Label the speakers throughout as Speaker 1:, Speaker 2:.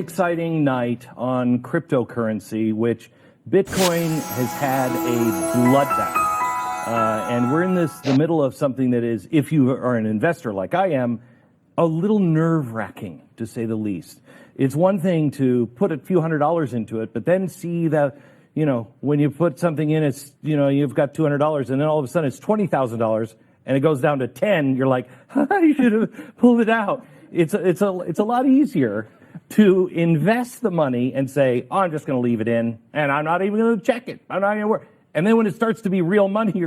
Speaker 1: exciting night on cryptocurrency, which Bitcoin has had a bloodbath. And we're in the middle of something that is, if you are an investor like I am, a little nerve-wracking, to say the least. It's one thing to put a few $100s into it, but then see that, when you put something in, it's, you've got $200, and then all of a sudden it's $20,000, and it goes down to 10. You're like, you should have pulled it out. It's a lot easier to invest the money and say, I'm just going to leave it in, and I'm not even going to check it. I'm not going to worry. And then when it starts to be real money,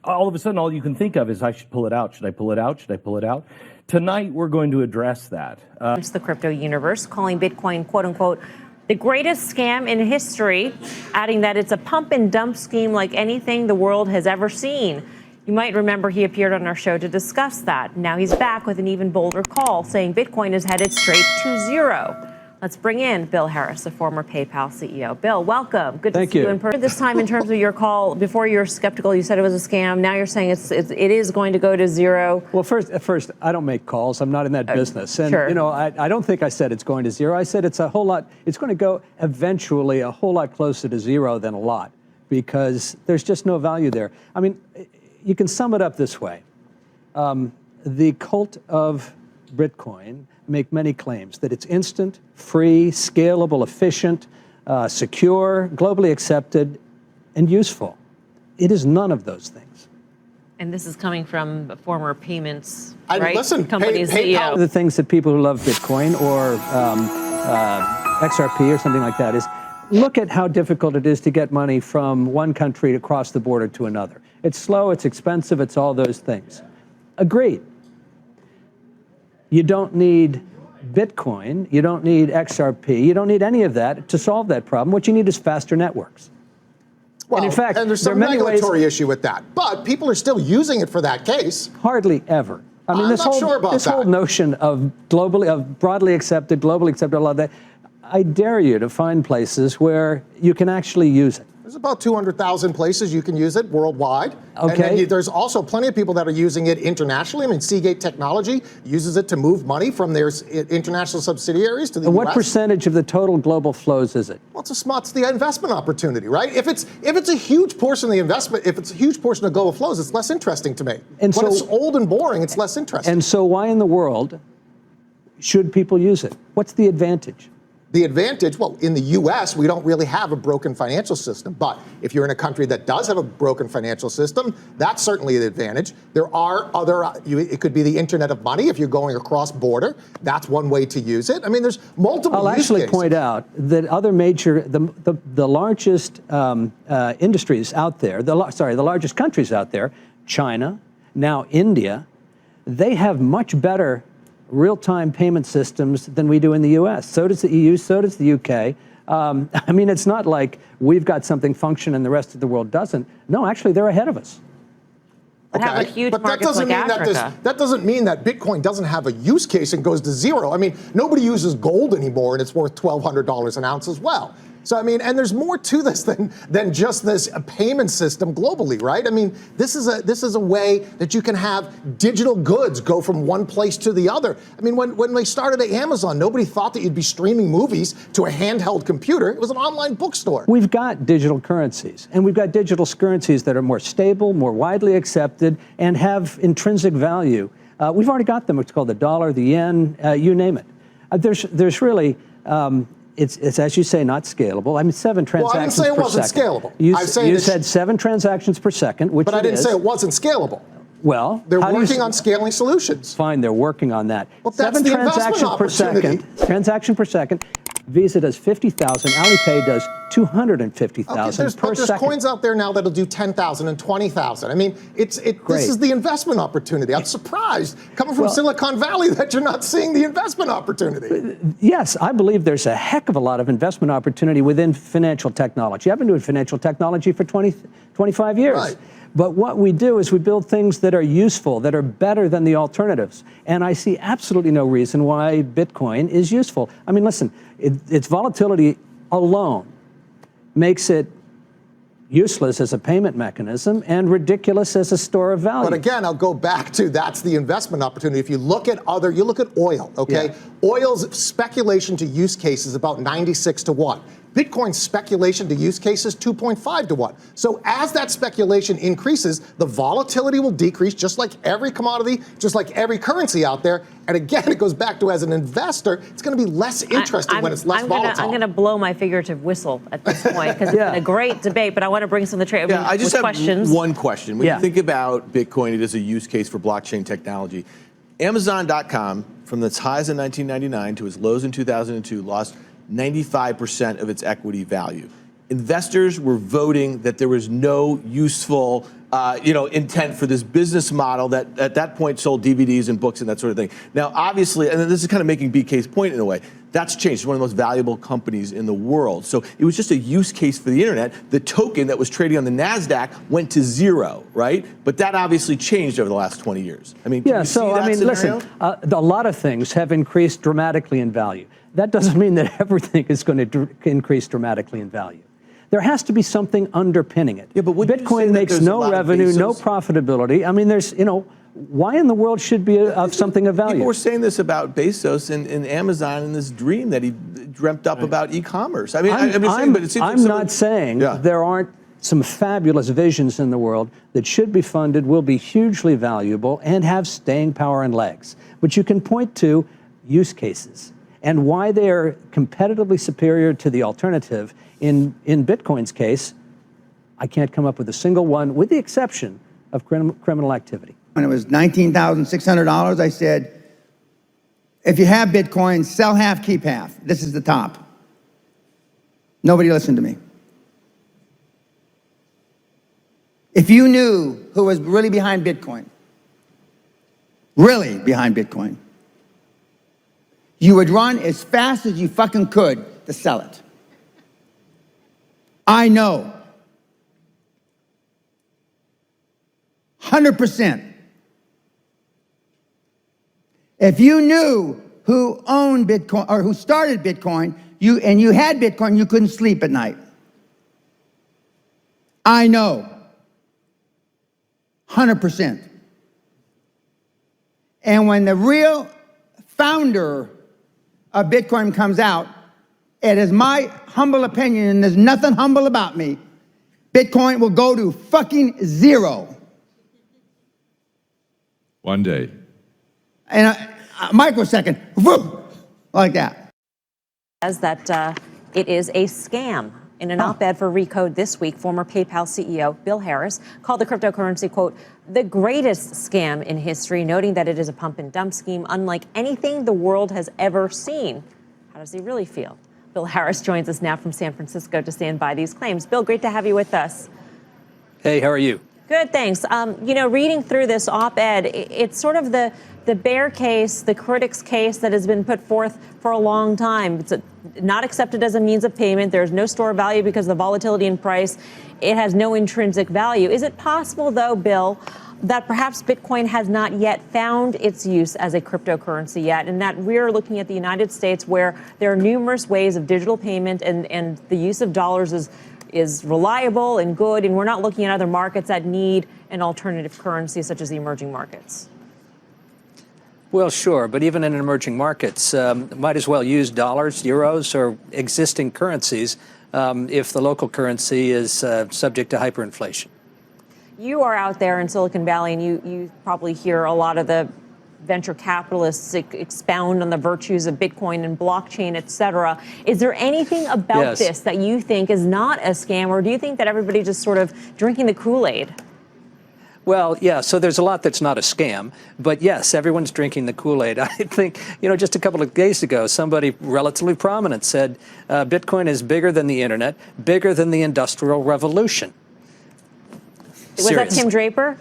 Speaker 1: all of a sudden all you can think of is, I should pull it out. Should I pull it out? Should I pull it out? Tonight we're going to address that.
Speaker 2: It's the crypto universe, calling Bitcoin, quote unquote, the greatest scam in history, adding that it's a pump and dump scheme like anything the world has ever seen. You might remember he appeared on our show to discuss that. Now he's back with an even bolder call, saying Bitcoin is headed straight to zero. Let's bring in Bill Harris, the former PayPal CEO. Bill, welcome. Good to see you in person. This time, in terms of your call, before you were skeptical, you said it was a scam. Now you're saying it is going to go to zero.
Speaker 3: Well, first, I don't make calls. I'm not in that business. And,
Speaker 2: sure.
Speaker 3: I don't think I said it's going to zero. I said it's a whole lot. It's going to go eventually a whole lot closer to zero than a lot, because there's just no value there. I mean, you can sum it up this way. The cult of Bitcoin make many claims that it's instant, free, scalable, efficient, secure, globally accepted, and useful. It is none of those things.
Speaker 2: And this is coming from a former payments
Speaker 4: company's
Speaker 2: CEO.
Speaker 3: The things that people who love Bitcoin or XRP or something like that is, look at how difficult it is to get money from one country across the border to another. It's slow, it's expensive, it's all those things. Agreed. You don't need Bitcoin, you don't need XRP, you don't need any of that to solve that problem. What you need is faster networks.
Speaker 4: Well,
Speaker 3: and in fact,
Speaker 4: there's some regulatory issue with that, but people are still using it for that case.
Speaker 3: Hardly ever. I mean, this whole notion of broadly accepted, globally accepted, all of that, I dare you to find places where you can actually use it.
Speaker 4: There's about 200,000 places you can use it worldwide.
Speaker 3: Okay.
Speaker 4: And then there's also plenty of people that are using it internationally. I mean, Seagate Technology uses it to move money from their international subsidiaries to the
Speaker 3: And
Speaker 4: US.
Speaker 3: what percentage of the total global flows is it?
Speaker 4: Well, it's the investment opportunity, right? If it's a huge portion of the investment, if it's a huge portion of global flows, it's less interesting to me.
Speaker 3: And
Speaker 4: when
Speaker 3: so,
Speaker 4: it's old and boring, it's less interesting.
Speaker 3: And so why in the world should people use it? What's the advantage?
Speaker 4: The advantage, well, in the U.S., we don't really have a broken financial system. But if you're in a country that does have a broken financial system, that's certainly the advantage. There are it could be the Internet of Money if you're going across border. That's one way to use it. I mean, there's multiple
Speaker 3: I'll
Speaker 4: use
Speaker 3: actually
Speaker 4: cases.
Speaker 3: point out that other major, the largest industries out there, the largest countries out there, China, now India, they have much better real-time payment systems than we do in the U.S. So does the EU, so does the UK. I mean, it's not like we've got something function and the rest of the world doesn't. No, actually, they're ahead of us.
Speaker 2: But have a huge markets like Africa.
Speaker 4: That doesn't mean that Bitcoin doesn't have a use case and goes to zero. I mean, nobody uses gold anymore, and it's worth $1,200 an ounce as well. So, I mean, and there's more to this than just this payment system globally, right? I mean, this is a way that you can have digital goods go from one place to the other. I mean, when they started at Amazon, nobody thought that you'd be streaming movies to a handheld computer. It was an online bookstore.
Speaker 3: We've got digital currencies, and we've got digital currencies that are more stable, more widely accepted, and have intrinsic value. We've already got them. It's called the dollar, the yen, you name it. There's really... It's, as you say, not scalable. I mean, 7 transactions per second.
Speaker 4: Well, I didn't say it wasn't scalable.
Speaker 3: You said 7 transactions per second, which
Speaker 4: But I didn't say it wasn't scalable.
Speaker 3: Well,
Speaker 4: they're working on scaling solutions.
Speaker 3: Fine, they're working on that.
Speaker 4: Well, that's
Speaker 3: 7
Speaker 4: the
Speaker 3: transactions per second. Transaction per second. Visa does 50,000. Alipay does 250,000 per
Speaker 4: there's
Speaker 3: second.
Speaker 4: coins out there now that'll do 10,000 and 20,000. I mean, this is the investment opportunity. I'm surprised, coming from Silicon Valley, that you're not seeing the investment opportunity.
Speaker 3: Yes, I believe there's a heck of a lot of investment opportunity within financial technology. I've been doing financial technology for 25 years.
Speaker 4: Right.
Speaker 3: But what we do is we build things that are useful, that are better than the alternatives. And I see absolutely no reason why Bitcoin is useful. I mean, listen, its volatility alone makes it useless as a payment mechanism and ridiculous as a store of value.
Speaker 4: But again, I'll go back to that's the investment opportunity. If you look at you look at oil, okay?
Speaker 3: Yeah.
Speaker 4: Oil's speculation to use case is about 96 to 1. Bitcoin's speculation to use case is 2.5 to 1. So as that speculation increases, the volatility will decrease just like every commodity, just like every currency out there. And again, it goes back to as an investor, it's going to be less interesting when it's less volatile.
Speaker 2: I'm going to blow my figurative whistle at this point because it's been a great debate, but I want to bring some of the trade
Speaker 5: I just have
Speaker 2: questions.
Speaker 5: one question. When you think about Bitcoin, it is a use case for blockchain technology. Amazon.com, from its highs in 1999 to its lows in 2002, lost 95% of its equity value. Investors were voting that there was no useful intent for this business model that at that point sold DVDs and books and that sort of thing. Now, obviously, and this is kind of making BK's point in a way, that's changed. It's one of the most valuable companies in the world. So it was just a use case for the internet. The token that was trading on the NASDAQ went to zero, right? But that obviously changed over the last 20 years. I mean, can you see that scenario?
Speaker 3: listen, a lot of things have increased dramatically in value. That doesn't mean that everything is going to increase dramatically in value. There has to be something underpinning it.
Speaker 5: Yeah, but
Speaker 3: Bitcoin makes no revenue, no profitability. I mean, why in the world should be of something of value?
Speaker 5: People were saying this about Bezos and Amazon and this dream that he dreamt up about e-commerce. I mean,
Speaker 3: I'm not saying there aren't some fabulous visions in the world that should be funded, will be hugely valuable, and have staying power and legs. But you can point to use cases and why they are competitively superior to the alternative. In Bitcoin's case, I can't come up with a single one, with the exception of criminal activity.
Speaker 6: When it was $19,600, I said, if you have Bitcoin, sell half, keep half. This is the top. Nobody listened to me. If you knew who was really behind Bitcoin, you would run as fast as you fucking could to sell it. I know. 100%. If you knew who owned Bitcoin or who started Bitcoin, and you had Bitcoin, you couldn't sleep at night. I know. 100%. And when the real founder of Bitcoin comes out, it is my humble opinion, and there's nothing humble about me, Bitcoin will go to fucking zero.
Speaker 7: One day.
Speaker 6: In a microsecond, whoop, like that.
Speaker 2: Says that it is a scam. In an op-ed for Recode this week, former PayPal CEO Bill Harris called the cryptocurrency, quote, the greatest scam in history, noting that it is a pump and dump scheme unlike anything the world has ever seen. How does he really feel? Bill Harris joins us now from San Francisco to stand by these claims. Bill, great to have you with us.
Speaker 3: Hey, how are you?
Speaker 2: Good, thanks. Reading through this op-ed, it's sort of the bear case, the critic's case that has been put forth for a long time. It's not accepted as a means of payment. There's no store value because of the volatility in price. It has no intrinsic value. Is it possible, though, Bill, that perhaps Bitcoin has not yet found its use as a cryptocurrency yet, and that we're looking at the United States where there are numerous ways of digital payment and the use of dollars is reliable and good, and we're not looking at other markets that need an alternative currency such as the emerging markets?
Speaker 3: Well, sure, but even in emerging markets, might as well use dollars, euros, or existing currencies if the local currency is subject to hyperinflation.
Speaker 2: You are out there in Silicon Valley, and you probably hear a lot of the venture capitalists expound on the virtues of Bitcoin and blockchain, et cetera. Is there anything about this that you think is not a scam, or do you think that everybody's just sort of drinking the Kool-Aid?
Speaker 3: Well, yeah, so there's a lot that's not a scam, but yes, everyone's drinking the Kool-Aid. I think, just a couple of days ago, somebody relatively prominent said Bitcoin is bigger than the internet, bigger than the Industrial Revolution.
Speaker 2: Was that Tim Draper?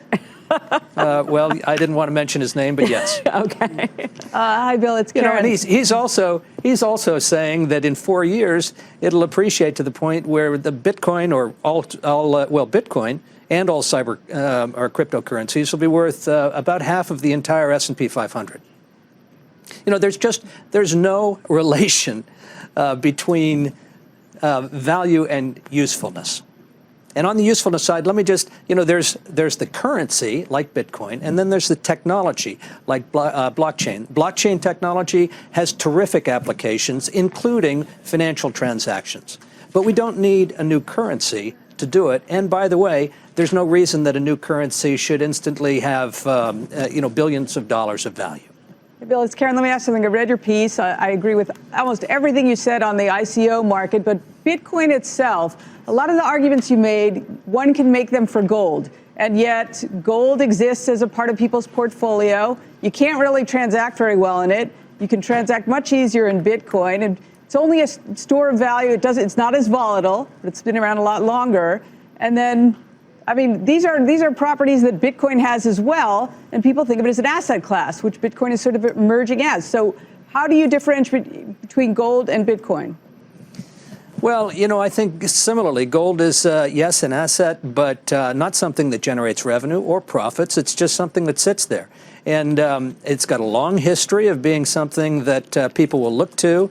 Speaker 3: Well, I didn't want to mention his name, but yes.
Speaker 2: Okay. Hi, Bill. It's Karen.
Speaker 3: And he's also saying that in 4 years it'll appreciate to the point where the Bitcoin or Bitcoin and all cyber or cryptocurrencies will be worth about half of the entire S&P 500. There's no relation between value and usefulness. And on the usefulness side, let me just, there's the currency, like Bitcoin, and then there's the technology, like blockchain. Blockchain technology has terrific applications, including financial transactions. But we don't need a new currency to do it. And by the way, there's no reason that a new currency should instantly have, billions of dollars of value.
Speaker 7: Hey, Bill, it's Karen. Let me ask something. I read your piece. I agree with almost everything you said on the ICO market, but Bitcoin itself, a lot of the arguments you made, one can make them for gold. And yet gold exists as a part of people's portfolio. You can't really transact very well in it. You can transact much easier in Bitcoin. And it's only a store of value. It's not as volatile, but it's been around a lot longer. And then, these are properties that Bitcoin has as well, and people think of it as an asset class, which Bitcoin is sort of emerging as. So how do you differentiate between gold and Bitcoin?
Speaker 3: Well, I think similarly, gold is, yes, an asset, but not something that generates revenue or profits. It's just something that sits there. And it's got a long history of being something that people will look to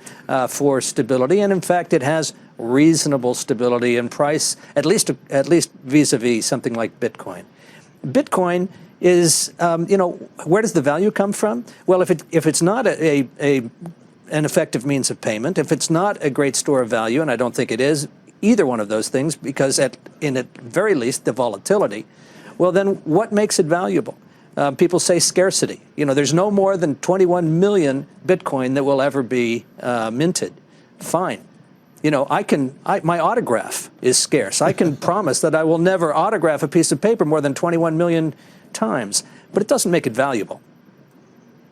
Speaker 3: for stability. And in fact, it has reasonable stability in price, at least vis-a-vis something like Bitcoin. Bitcoin is, where does the value come from? Well, if it's not an effective means of payment, if it's not a great store of value, and I don't think it is either one of those things, because at very least the volatility, well, then what makes it valuable? People say scarcity. There's no more than 21 million Bitcoin that will ever be minted. Fine. My autograph is scarce. I can promise that I will never autograph a piece of paper more than 21 million times, but it doesn't make it valuable.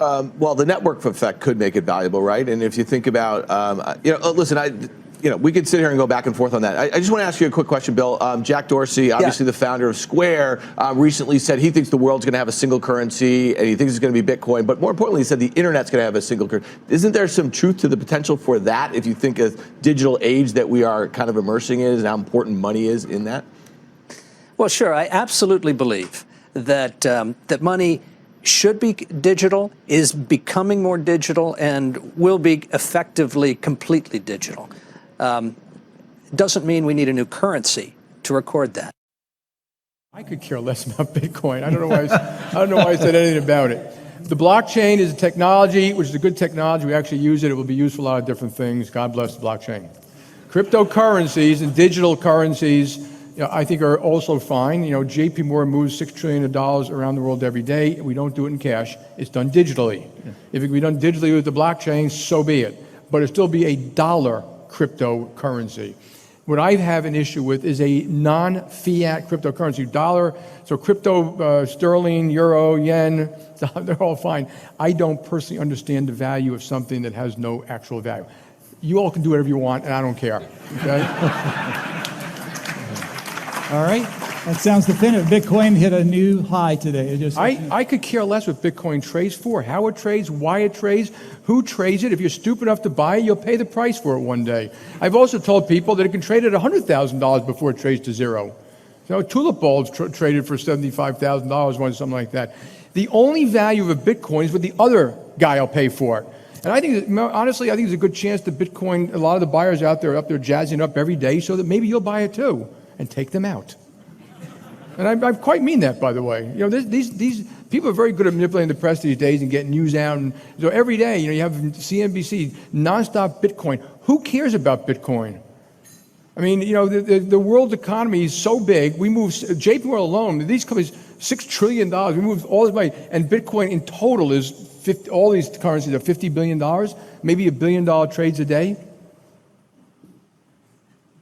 Speaker 5: Well, the network effect could make it valuable, right? And if you think about, listen, we could sit here and go back and forth on that. I just want to ask you a quick question, Bill. Jack Dorsey, obviously the founder of Square, recently said he thinks the world's going to have a single currency, and he thinks it's going to be Bitcoin. But more importantly, he said the internet's going to have a single currency. Isn't there some truth to the potential for that if you think a digital age that we are kind of immersing in and how important money is in that?
Speaker 3: Well, sure. I absolutely believe that that money should be digital, is becoming more digital, and will be effectively completely digital. Doesn't mean we need a new currency to record that.
Speaker 8: I could care less about Bitcoin. I don't know why I said anything about it. The blockchain is a technology, which is a good technology. We actually use it. It will be used for a lot of different things. God bless the blockchain. Cryptocurrencies and digital currencies, I think are also fine. JP Morgan moves $6 trillion around the world every day. We don't do it in cash. It's done digitally. If it can be done digitally with the blockchain, so be it. But it'll still be a dollar cryptocurrency. What I have an issue with is a non-fiat cryptocurrency. Dollar, so crypto, sterling, euro, yen, they're all fine. I don't personally understand the value of something that has no actual value. You all can do whatever you want, and I don't care. Okay?
Speaker 9: All right. That sounds definitive. Bitcoin hit a new high today.
Speaker 8: I could care less what Bitcoin trades for, how it trades, why it trades, who trades it. If you're stupid enough to buy it, you'll pay the price for it one day. I've also told people that it can trade at $100,000 before it trades to zero. Tulip bulbs traded for $75,000 once, something like that. The only value of a Bitcoin is what the other guy will pay for it. And I think, honestly, there's a good chance that Bitcoin, a lot of the buyers out there are up there jazzing up every day so that maybe you'll buy it too and take them out. And I quite mean that, by the way. These people are very good at manipulating the press these days and getting news out. And so every day, you have CNBC, nonstop Bitcoin. Who cares about Bitcoin? The world's economy is so big. We move, JP Morgan alone, these companies, $6 trillion. We move all this money. And Bitcoin in total is, all these currencies are $50 billion, maybe $1 billion trades a day.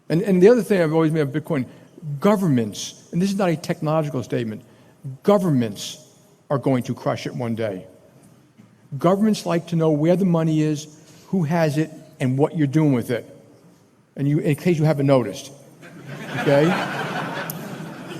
Speaker 8: And the other thing I've always made of Bitcoin, governments, and this is not a technological statement, governments are going to crush it one day. Governments like to know where the money is, who has it, and what you're doing with it. And in case you haven't noticed, okay?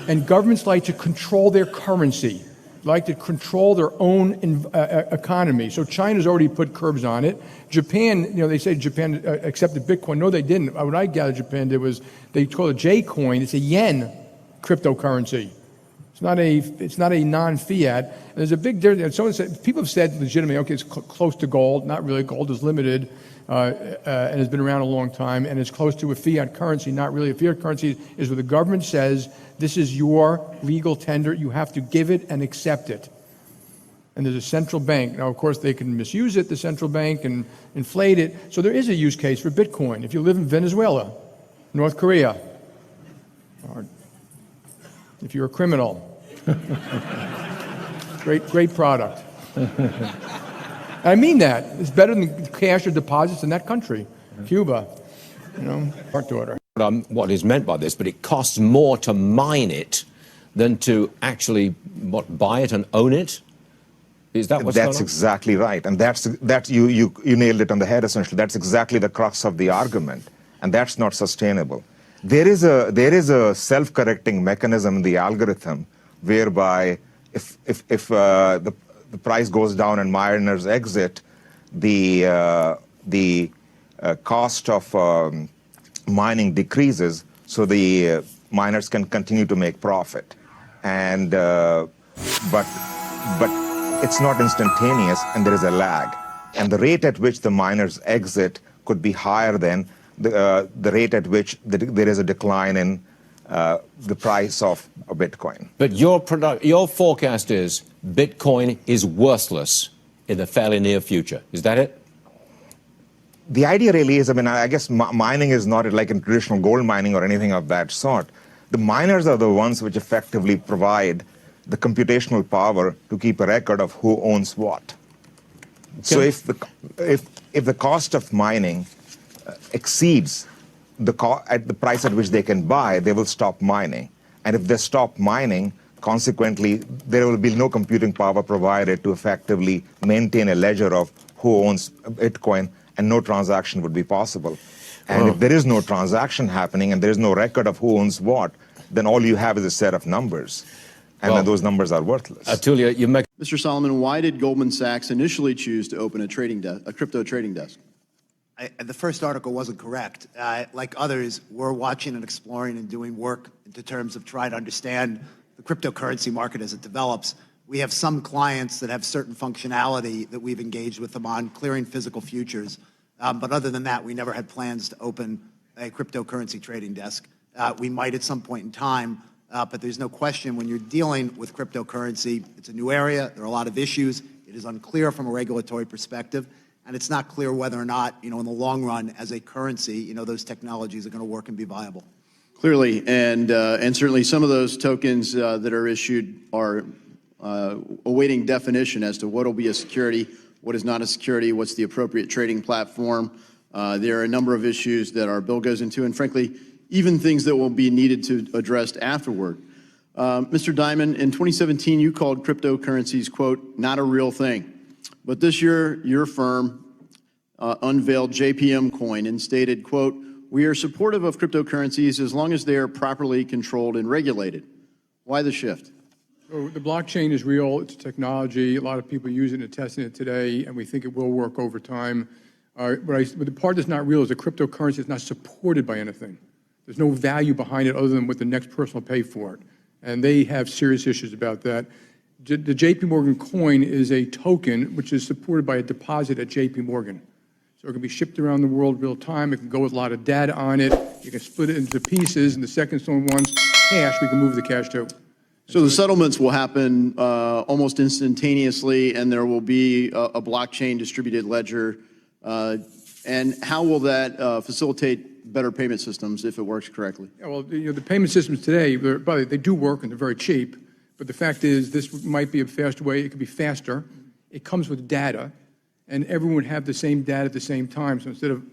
Speaker 8: And governments like to control their currency, like to control their own economy. So China's already put curbs on it. Japan, they say Japan accepted Bitcoin. No, they didn't. What I gathered Japan did was they call it J-coin. It's a yen cryptocurrency. It's not a non-fiat. And there's a big difference. Someone said, people have said legitimately, okay, it's close to gold. Not really. Gold is limited and has been around a long time, and it's close to a fiat currency. Not really. A fiat currency is where the government says this is your legal tender. You have to give it and accept it. And there's a central bank. Now, of course, they can misuse it, the central bank, and inflate it. So there is a use case for Bitcoin. If you live in Venezuela, North Korea, or if you're a criminal, great product. I mean that. It's better than cash or deposits in that country, Cuba, our daughter.
Speaker 10: What is meant by this, but it costs more to mine it than to actually buy it and own it. Is that what's going on?
Speaker 11: That's exactly right, and that's you nailed it on the head. Essentially, that's exactly the crux of the argument, and that's not sustainable. There is a self-correcting mechanism in the algorithm whereby if the price goes down and miners exit, the cost of mining decreases, so the miners can continue to make profit, and but it's not instantaneous, and there is a lag, and the rate at which the miners exit could be higher than the rate at which there is a decline in the price of a Bitcoin.
Speaker 10: But your forecast is Bitcoin is worthless in the fairly near future. Is that it?
Speaker 11: The idea really is, I guess mining is not like in traditional gold mining or anything of that sort. The miners are the ones which effectively provide the computational power to keep a record of who owns what. Okay. So if the cost of mining exceeds at the price at which they can buy, they will stop mining. And if they stop mining, consequently, there will be no computing power provided to effectively maintain a ledger of who owns Bitcoin, and no transaction would be possible. And if there is no transaction happening and there is no record of who owns what, then all you have is a set of numbers. And then those numbers are worthless.
Speaker 10: Atul, you make...
Speaker 12: Mr. Solomon, why did Goldman Sachs initially choose to open a crypto trading desk?
Speaker 13: The first article wasn't correct. Like others, we're watching and exploring and doing work in terms of trying to understand the cryptocurrency market as it develops. We have some clients that have certain functionality that we've engaged with them on, clearing physical futures. But other than that, we never had plans to open a cryptocurrency trading desk. We might at some point in time, but there's no question when you're dealing with cryptocurrency, it's a new area, there are a lot of issues, it is unclear from a regulatory perspective, and it's not clear whether or not, in the long run, as a currency, those technologies are going to work and be viable.
Speaker 12: Clearly, and certainly some of those tokens that are issued are awaiting definition as to what will be a security, what is not a security, what's the appropriate trading platform. There are a number of issues that our bill goes into, and frankly, even things that will be needed to address afterward. Mr. Dimon, in 2017, you called cryptocurrencies, quote, not a real thing. But this year, your firm unveiled JPM Coin and stated, quote, we are supportive of cryptocurrencies as long as they are properly controlled and regulated. Why the shift?
Speaker 8: So the blockchain is real. It's a technology. A lot of people use it and testing it today, and we think it will work over time. But the part that's not real is the cryptocurrency is not supported by anything. There's no value behind it other than what the next person will pay for it. And they have serious issues about that. The JP Morgan coin is a token which is supported by a deposit at JP Morgan. So it can be shipped around the world real time. It can go with a lot of data on it. You can split it into pieces, and the second someone wants cash, we can move the cash to.
Speaker 12: So the settlements will happen almost instantaneously, and there will be a blockchain distributed ledger. And how will that facilitate better payment systems if it works correctly?
Speaker 8: Yeah, well, the payment systems today, they do work and they're very cheap. But the fact is, this might be a faster way. It could be faster. It comes with data, and everyone would have the same data at the same time. So instead of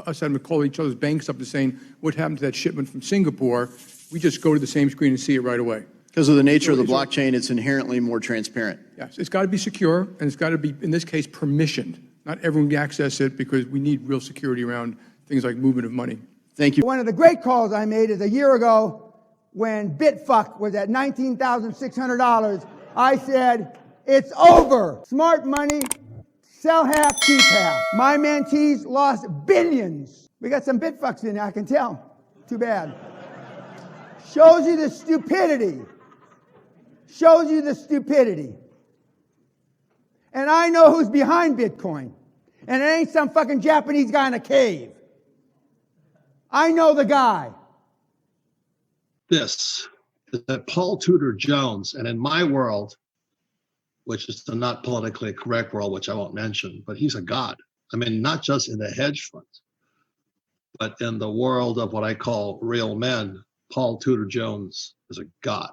Speaker 8: us having to call each other's banks up and saying, what happened to that shipment from Singapore, we just go to the same screen and see it right away.
Speaker 12: Because of the nature of the blockchain, it's inherently more transparent.
Speaker 8: Yes, it's got to be secure, and it's got to be, in this case, permissioned. Not everyone can access it because we need real security around things like movement of money.
Speaker 12: Thank you.
Speaker 6: One of the great calls I made is a year ago when Bitfuck was at $19,600. I said, it's over. Smart money, sell half, keep half. My mentees lost billions. We got some Bitfucks in there, I can tell. Too bad. Shows you the stupidity shows you the stupidity. And I know who's behind Bitcoin. And it ain't some fucking Japanese guy in a cave. I know the guy.
Speaker 14: This is that Paul Tudor Jones, and in my world, which is the not politically correct world, which I won't mention, but he's a god. I mean, not just in the hedge funds, but in the world of what I call real men, Paul Tudor Jones is a god.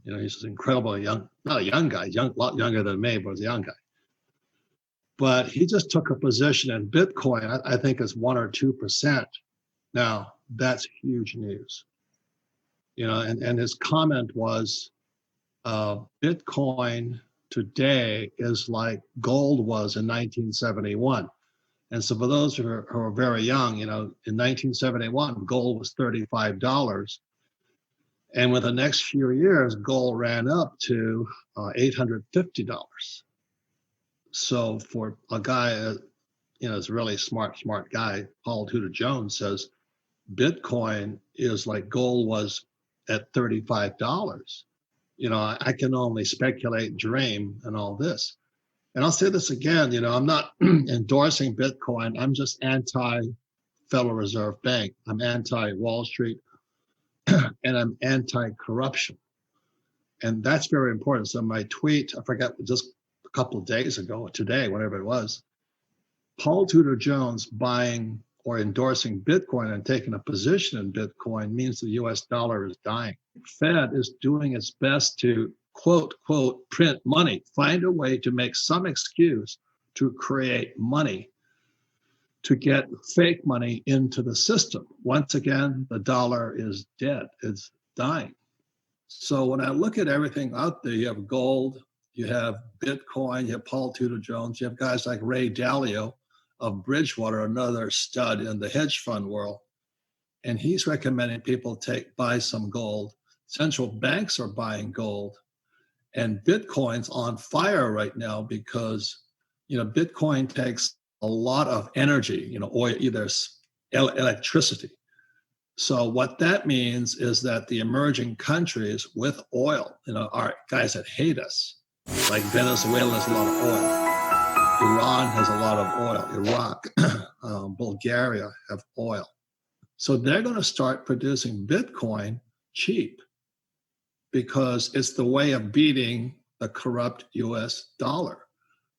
Speaker 14: You know, he's an incredible young, not a young guy, a lot younger than me, but he's a young guy. But he just took a position in Bitcoin, I think it's 1 or 2%. Now, that's huge news. You know, and his comment was, Bitcoin today is like gold was in 1971. And so for those who are very young, you know, in 1971, gold was $35. And with the next few years, gold ran up to $850. So for a guy, you know, is a really smart guy, Paul Tudor Jones says, Bitcoin is like gold was at $35. You know, I can only speculate, dream, and all this. And I'll say this again, you know, I'm not endorsing Bitcoin. I'm just anti-Federal Reserve Bank. I'm anti-Wall Street, and I'm anti-corruption. And that's very important. So my tweet, I forgot, just a couple of days ago, or today, whatever it was, Paul Tudor Jones buying or endorsing Bitcoin and taking a position in Bitcoin means the US dollar is dying. Fed is doing its best to quote, print money, find a way to make some excuse to create money, to get fake money into the system. Once again, the dollar is dead, it's dying. So when I look at everything out there, you have gold, you have Bitcoin, you have Paul Tudor Jones, you have guys like Ray Dalio of Bridgewater, another stud in the hedge fund world. And he's recommending people buy some gold. Central banks are buying gold. And Bitcoin's on fire right now because, you know, Bitcoin takes a lot of energy, you know, oil, either electricity. So what that means is that the emerging countries with oil, you know, are guys that hate us, like Venezuela has a lot of oil. Iran has a lot of oil. Iraq, Bulgaria have oil. So they're going to start producing Bitcoin cheap because it's the way of beating the corrupt US dollar.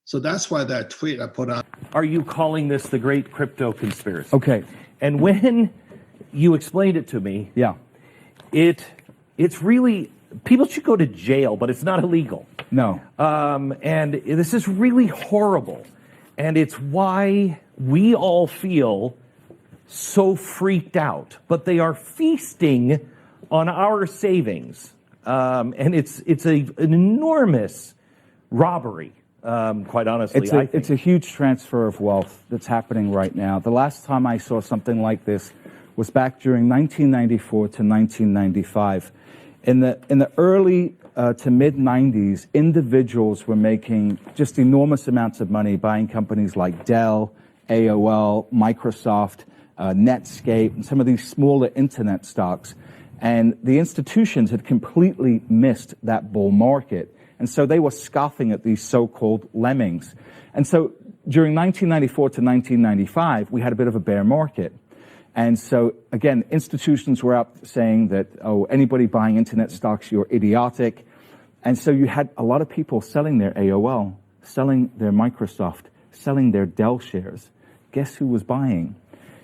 Speaker 14: So that's why that tweet I put out.
Speaker 1: Are you calling this the great crypto conspiracy?
Speaker 3: Okay.
Speaker 1: And when you explained it to me,
Speaker 3: Yeah.
Speaker 1: it's really, people should go to jail, but it's not illegal.
Speaker 3: No.
Speaker 1: And this is really horrible. And it's why we all feel so freaked out. But they are feasting on our savings. And it's an enormous robbery, quite honestly.
Speaker 15: It's a huge transfer of wealth that's happening right now. The last time I saw something like this was back during 1994 to 1995. In the early to mid 90s, individuals were making just enormous amounts of money buying companies like Dell, AOL, Microsoft, Netscape, and some of these smaller internet stocks. And the institutions had completely missed that bull market. And so they were scoffing at these so-called lemmings. And so during 1994 to 1995, we had a bit of a bear market. And so, again, institutions were out saying that, oh, anybody buying internet stocks, you're idiotic. And so you had a lot of people selling their AOL, selling their Microsoft, selling their Dell shares. Guess who was buying?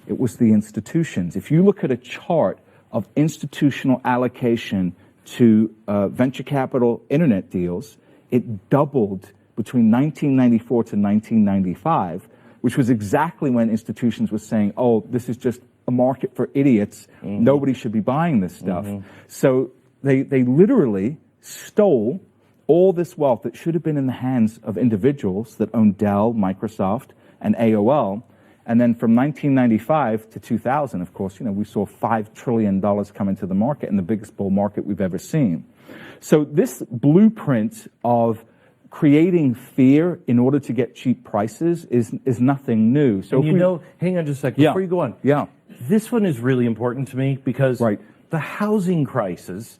Speaker 15: It was the institutions. If you look at a chart of institutional allocation to venture capital internet deals, it doubled between 1994 to 1995, which was exactly when institutions were saying, oh, this is just a market for idiots. Mm-hmm. Nobody should be buying this stuff. Mm-hmm. So they literally stole all this wealth that should have been in the hands of individuals that owned Dell, Microsoft, and AOL. And then from 1995 to 2000, of course, you know, we saw $5 trillion come into the market, and the biggest bull market we've ever seen. So this blueprint of creating fear in order to get cheap prices is nothing new. So
Speaker 1: and hang on just a second before you go on.
Speaker 15: Yeah.
Speaker 1: This one is really important to me because the housing crisis,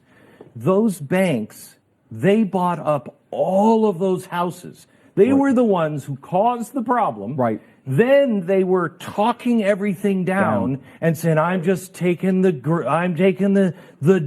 Speaker 1: those banks They bought up all of those houses. They were the ones who caused the problem.
Speaker 15: Right.
Speaker 1: Then they were talking everything down and saying, "I'm just taking the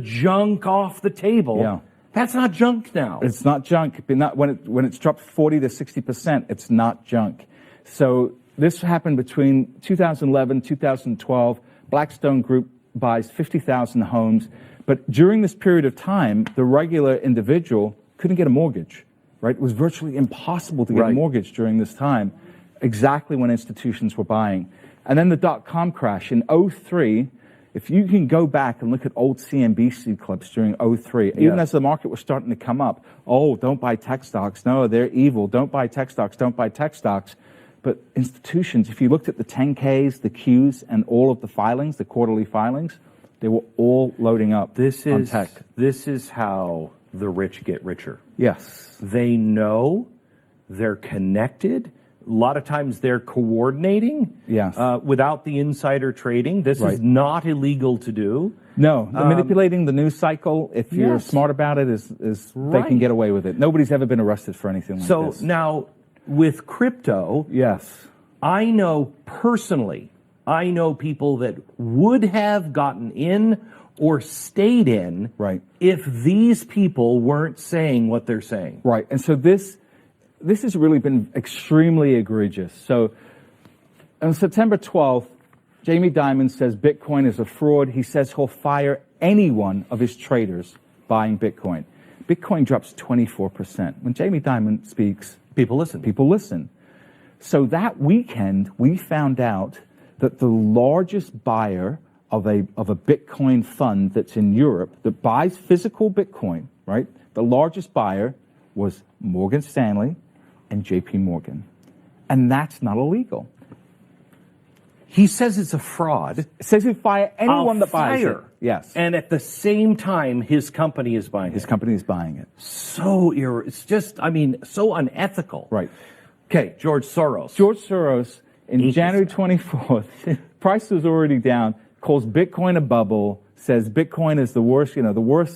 Speaker 1: junk off the table."
Speaker 15: Yeah.
Speaker 1: That's not junk now.
Speaker 15: It's not junk. But not when it's dropped 40 to 60%, it's not junk. So this happened between 2011, 2012. Blackstone Group buys 50,000 homes. But during this period of time, the regular individual couldn't get a mortgage, right? It was virtually impossible to get a mortgage during this time, exactly when institutions were buying. And then the dot-com crash in 03, if you can go back and look at old CNBC clips during 03, even as the market was starting to come up, oh, don't buy tech stocks. No, they're evil. Don't buy tech stocks. Don't buy tech stocks. But institutions, if you looked at the 10Ks, the Qs, and all of the filings, the quarterly filings, they were all loading up on tech.
Speaker 1: This is how the rich get richer.
Speaker 15: Yes.
Speaker 1: They know, they're connected. A lot of times they're coordinating without the insider trading. This is not illegal to do.
Speaker 15: No, manipulating the news cycle, if you're smart about it, is they can get away with it. Nobody's ever been arrested for anything like this.
Speaker 1: So now with crypto, I know personally, I know people that would have gotten in or stayed in if these people weren't saying what they're saying.
Speaker 15: Right, and so this has really been extremely egregious. So on September 12th, Jamie Dimon says Bitcoin is a fraud. He says he'll fire any one of his traders buying Bitcoin. Bitcoin drops 24%. When Jamie Dimon speaks,
Speaker 1: people listen.
Speaker 15: People listen. So that weekend, we found out that the largest buyer of a Bitcoin fund that's in Europe that buys physical Bitcoin, right? The largest buyer was Morgan Stanley and JP Morgan. And that's not illegal.
Speaker 1: He says it's a fraud.
Speaker 15: It says he'll fire anyone that buys it. Yes.
Speaker 1: And at the same time, his company is buying it.
Speaker 15: His company is buying it.
Speaker 1: It's just, so unethical.
Speaker 15: Right.
Speaker 1: Okay, George Soros.
Speaker 15: George Soros, in January 24th, price was already down, calls Bitcoin a bubble, says Bitcoin is the worst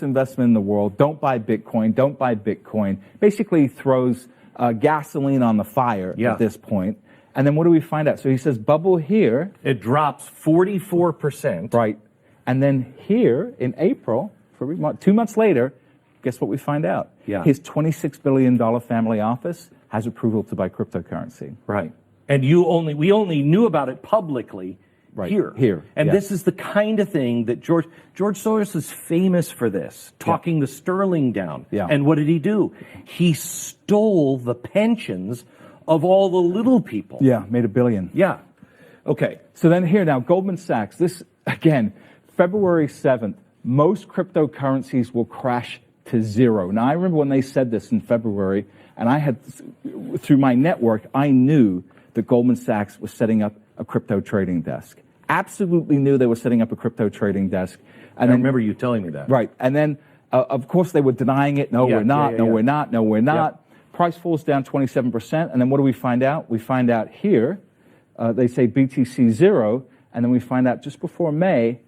Speaker 15: investment in the world. Don't buy Bitcoin. Don't buy Bitcoin. Basically throws gasoline on the fire at this point. And then what do we find out? So he says bubble here.
Speaker 1: It drops 44%.
Speaker 15: Right. And then here in April, 2 months later, guess what we find out?
Speaker 1: Yeah.
Speaker 15: His $26 billion family office has approval to buy cryptocurrency.
Speaker 1: Right. And we only knew about it publicly here. And this is the kind of thing that George Soros is famous for this, talking the sterling down.
Speaker 15: Yeah.
Speaker 1: And what did he do? He stole the pensions of all the little people.
Speaker 15: Yeah, made $1 billion.
Speaker 1: Yeah. Okay.
Speaker 15: So then here now, Goldman Sachs, this again, February 7th, most cryptocurrencies will crash to zero. Now I remember when they said this in February, and I had, through my network, I knew that Goldman Sachs was setting up a crypto trading desk. Absolutely knew they were setting up a crypto trading desk.
Speaker 1: And I remember you telling me that.
Speaker 15: Right. And then, of course, they were denying it. No, we're not. No, we're not. No, we're not. Price falls down 27%. And then what do we find out? We find out here, they say BTC 0. And then we find out just before May,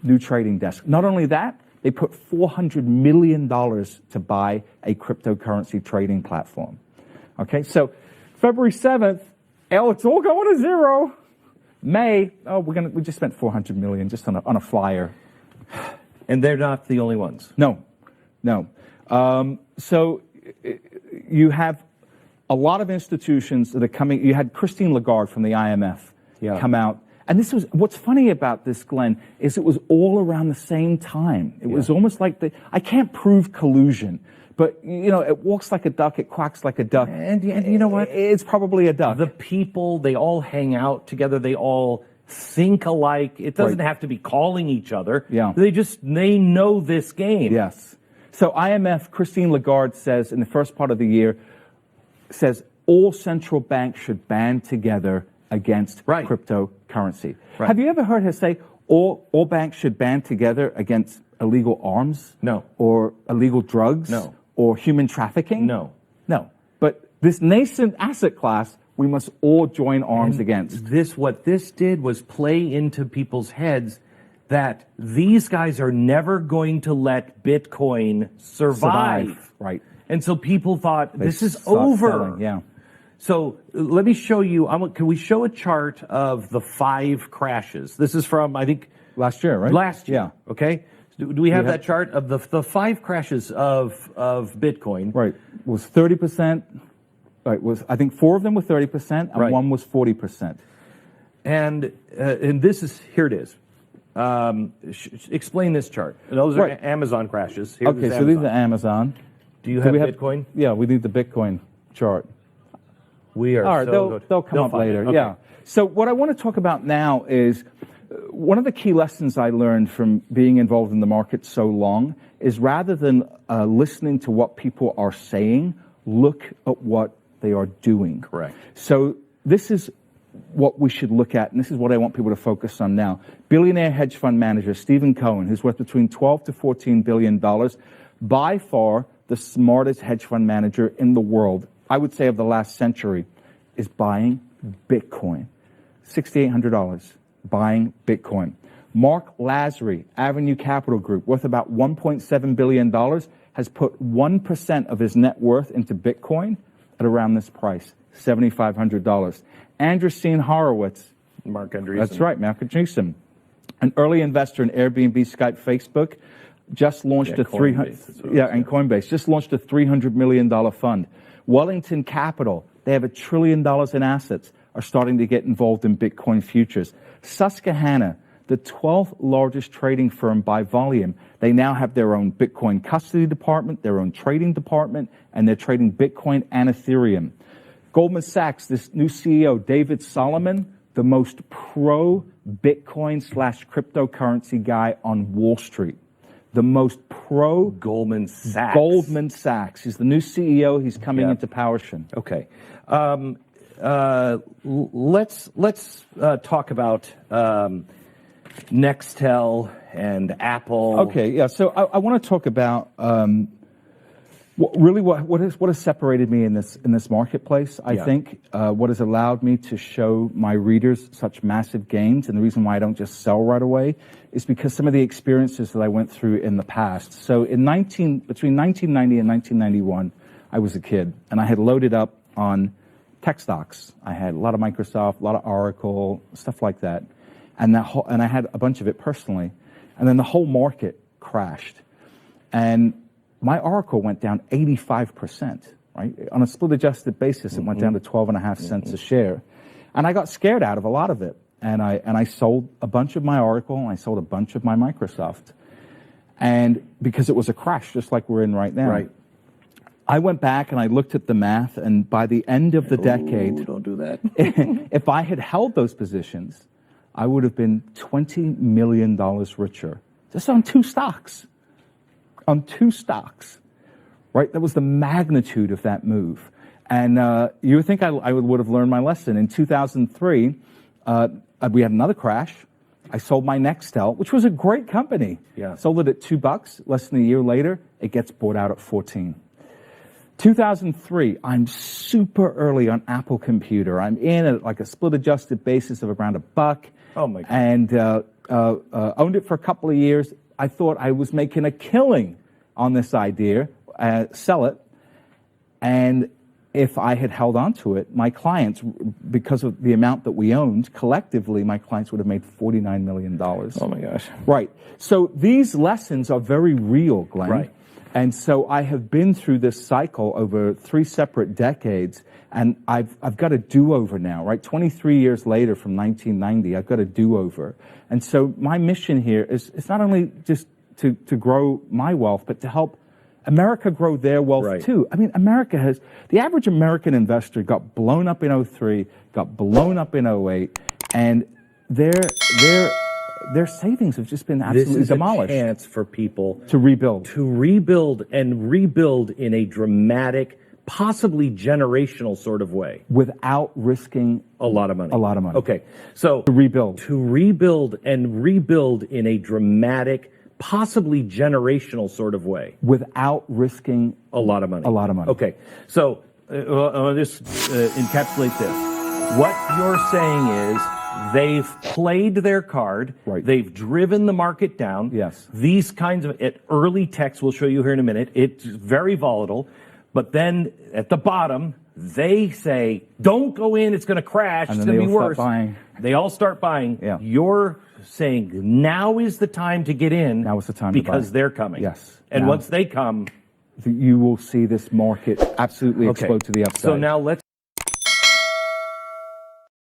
Speaker 15: new trading desk. Not only that, they put $400 million to buy a cryptocurrency trading platform. Okay, so February 7th, it's all going to zero. May, we just spent $400 million just on a flyer.
Speaker 1: And they're not the only ones.
Speaker 15: No. So you have a lot of institutions that are coming. You had Christine Lagarde from the IMF come out. And this was, what's funny about this, Glenn, is it was all around the same time. It was almost like I can't prove collusion, but, it walks like a duck, it quacks like a duck.
Speaker 1: And you know what?
Speaker 15: It's probably a duck.
Speaker 1: The people, they all hang out together, they all think alike. It doesn't have to be calling each other.
Speaker 15: Yeah.
Speaker 1: They know this game.
Speaker 15: Yes. So IMF, Christine Lagarde says in the first part of the year, says all central banks should band together against cryptocurrency.
Speaker 1: Right.
Speaker 15: Have you ever heard her say all banks should band together against illegal arms?
Speaker 1: No.
Speaker 15: Or illegal drugs?
Speaker 1: No.
Speaker 15: Or human trafficking?
Speaker 1: No.
Speaker 15: But this nascent asset class, we must all join arms against.
Speaker 1: What this did was play into people's heads that these guys are never going to let Bitcoin survive.
Speaker 15: Right.
Speaker 1: And so people thought,
Speaker 15: They
Speaker 1: this is
Speaker 15: stopped
Speaker 1: over.
Speaker 15: selling, yeah.
Speaker 1: So let me show you, can we show a chart of the 5 crashes? This is from, I think,
Speaker 15: last year, right?
Speaker 1: Last year,
Speaker 15: Yeah.
Speaker 1: okay? Do we have that chart of the 5 crashes of Bitcoin?
Speaker 15: Right. It was 30%. Right. I think 4 of them were 30% and
Speaker 1: Right.
Speaker 15: 1 was 40%.
Speaker 1: And this is, here it is. Explain this chart. And those are
Speaker 15: Right.
Speaker 1: Amazon crashes. Here's
Speaker 15: Okay, so these are Amazon.
Speaker 1: Do you have Bitcoin?
Speaker 15: Yeah, we need the Bitcoin chart.
Speaker 1: We are
Speaker 15: All right,
Speaker 1: so good.
Speaker 15: they'll come up
Speaker 1: find it.
Speaker 15: later.
Speaker 1: Okay.
Speaker 15: Yeah. So what I want to talk about now is one of the key lessons I learned from being involved in the market so long is rather than listening to what people are saying, look at what they are doing.
Speaker 1: Correct.
Speaker 15: So this is what we should look at, and this is what I want people to focus on now. Billionaire hedge fund manager Stephen Cohen, who's worth between $12 to $14 billion, by far the smartest hedge fund manager in the world, I would say of the last century, is buying Bitcoin. $6,800, buying Bitcoin. Mark Lazary, Avenue Capital Group, worth about $1.7 billion, has put 1% of his net worth into Bitcoin at around this price, $7,500. Andreessen Horowitz.
Speaker 1: Mark Andreessen.
Speaker 15: That's right, Mark Andreessen. An early investor in Airbnb, Skype, Facebook, just launched a Coinbase just launched a $300 million fund. Wellington Capital, they have $1 trillion in assets, are starting to get involved in Bitcoin futures. Susquehanna, the 12th largest trading firm by volume, they now have their own Bitcoin custody department, their own trading department, and they're trading Bitcoin and Ethereum. Goldman Sachs, this new CEO, David Solomon, the most pro-Bitcoin / cryptocurrency guy on Wall Street. The most pro
Speaker 1: Goldman Sachs.
Speaker 15: Goldman Sachs. He's the new CEO. He's coming into Powershin.
Speaker 1: Okay. Let's talk about Nextel and Apple.
Speaker 15: Okay, yeah. So I want to talk about what has separated me in this marketplace. I think what has allowed me to show my readers such massive gains, and the reason why I don't just sell right away is because some of the experiences that I went through in the past. So between 1990 and 1991, I was a kid, and I had loaded up on tech stocks. I had a lot of Microsoft, a lot of Oracle, stuff like that, and I had a bunch of it personally. And then the whole market crashed, and my Oracle went down 85%. Right, on a split-adjusted basis, it went down to 12.5 cents a share, and I got scared out of a lot of it. And I sold a bunch of my Oracle, and I sold a bunch of my Microsoft, and because it was a crash, just like we're in right now.
Speaker 1: Right.
Speaker 15: I went back and I looked at the math, and by the end of the decade,
Speaker 1: don't do that.
Speaker 15: if I had held those positions, I would have been $20 million richer just on 2 stocks. On 2 stocks, right? That was the magnitude of that move. And you would think I would have learned my lesson. In 2003, we had another crash. I sold my Nextel, which was a great company.
Speaker 1: Yeah.
Speaker 15: Sold it at $2. Less than a year later, it gets bought out at 14. 2003, I'm super early on Apple Computer. I'm in at like a split-adjusted basis of around $1.
Speaker 1: Oh my God.
Speaker 15: And owned it for a couple of years. I thought I was making a killing on this idea, sell it, and if I had held on to it, my clients, because of the amount that we owned, collectively, my clients would have made $49 million.
Speaker 1: Oh my gosh.
Speaker 15: Right. So these lessons are very real, Glenn.
Speaker 1: Right.
Speaker 15: And so I have been through this cycle over 3 separate decades, and I've got a do-over now, right? 23 years later from 1990, I've got a do-over. And so my mission here is it's not only just to grow my wealth, but to help America grow their wealth too. I mean, the average American investor got blown up in 2003, got blown up in 2008, and their savings have just been absolutely demolished.
Speaker 1: This is a chance for people
Speaker 15: to rebuild.
Speaker 1: To rebuild and rebuild in a dramatic, possibly generational sort of way.
Speaker 15: Without risking
Speaker 1: a lot of money.
Speaker 15: A lot of money.
Speaker 1: Okay. So
Speaker 15: to rebuild.
Speaker 1: To rebuild and rebuild in a dramatic, possibly generational sort of way.
Speaker 15: Without risking
Speaker 1: a lot of money.
Speaker 15: A lot of money.
Speaker 1: Okay. So I'll just encapsulate this. What you're saying is They've played their card.
Speaker 15: Right.
Speaker 1: They've driven the market down.
Speaker 15: Yes.
Speaker 1: These kinds of early techs, we'll show you here in a minute, it's very volatile. But then at the bottom, they say, don't go in, it's going to crash,
Speaker 15: And
Speaker 1: it's
Speaker 15: then
Speaker 1: going to be
Speaker 15: they all
Speaker 1: worse.
Speaker 15: start buying.
Speaker 1: They all start buying.
Speaker 15: Yeah.
Speaker 1: You're saying now is the time to get in.
Speaker 15: Now is the time to buy.
Speaker 1: because they're coming.
Speaker 15: Yes.
Speaker 1: And
Speaker 15: Now.
Speaker 1: once they come,
Speaker 15: You will see this market absolutely explode to the upside.
Speaker 1: So now let's